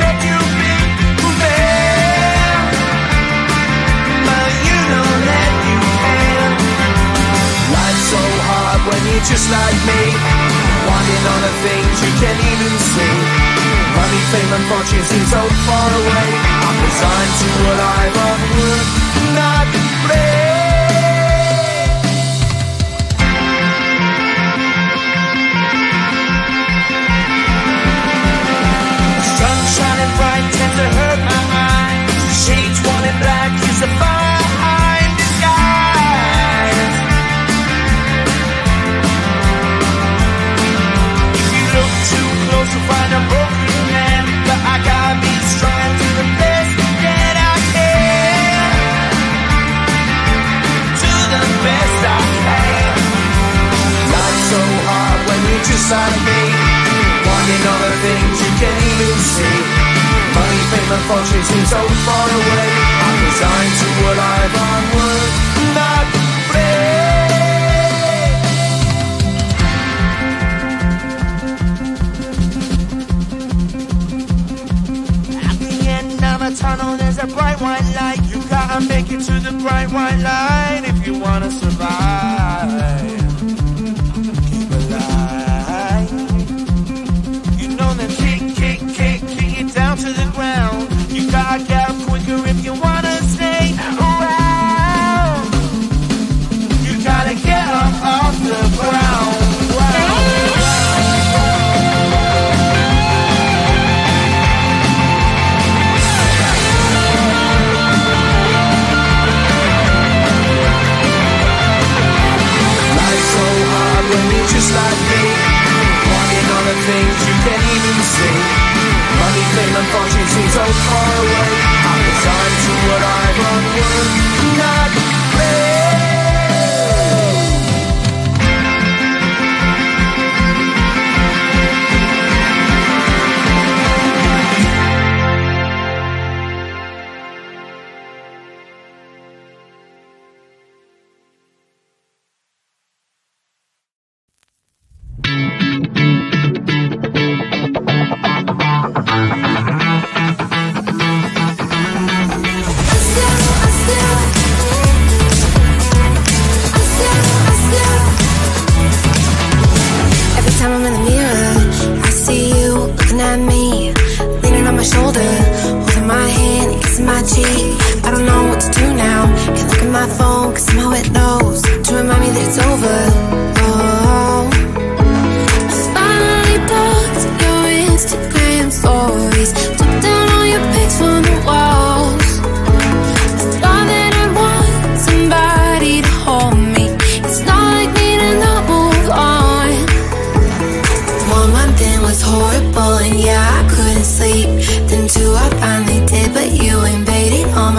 what you've been for me. But you know that you can. Life's so hard when you're just like me, wanting all the things you can't even see. Money, fame and fortune seem so far away. I'm resigned to a life of work, not play. Sun shining bright tends to hurt my mind. Shades worn in black is the fire behind disguise. If you look too close you'll find a broken man, but I gotta be strong to the best that I can. To the best I can. Life's so hard when you're just like me, wanting all the things you can't even see. Money, fame and fortune seem so far away. I'm resigned to a life on work, not play. At the end of a tunnel there's a bright white light. You gotta make it to the bright white light if you wanna survive. Keep alive. You know that kick it down to the ground. You gotta get up quicker if you wanna stay around. You gotta get up off the ground. Life's so hard when you're just like me, wanting all the things you can't even see. Money, fame and fortune seem so far away. I'm resigned to what I've unworked, not play. Then two I finally did, but you invaded all my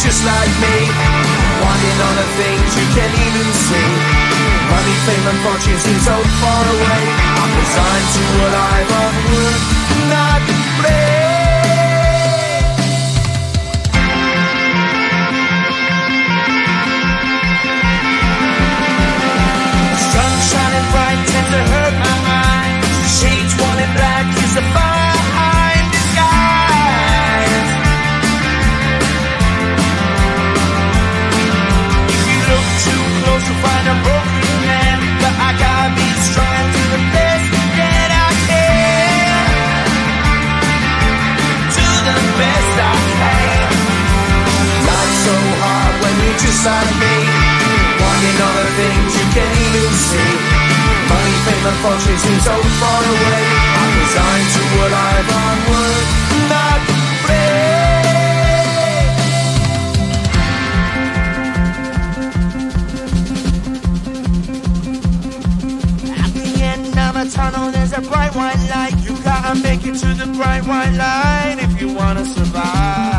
just like me, wanting Walking on the things you can't even see. Money, fame and fortune seem so far away. I'm resigned to a life of work, not play. Sun shining bright tends to hurt my eyes. Shades worn in black is the fine disguise. If you look too close you'll find a broken man, but I gotta be strong to the best that I can. To the best I can. Life's so hard when you're just like me, wanting all the things you can't even see. Money, fame and fortune seem so far away. I'm resigned to a life on work, not play. At the end of a tunnel there's a bright white light. You gotta make it to the bright white light if you wanna survive.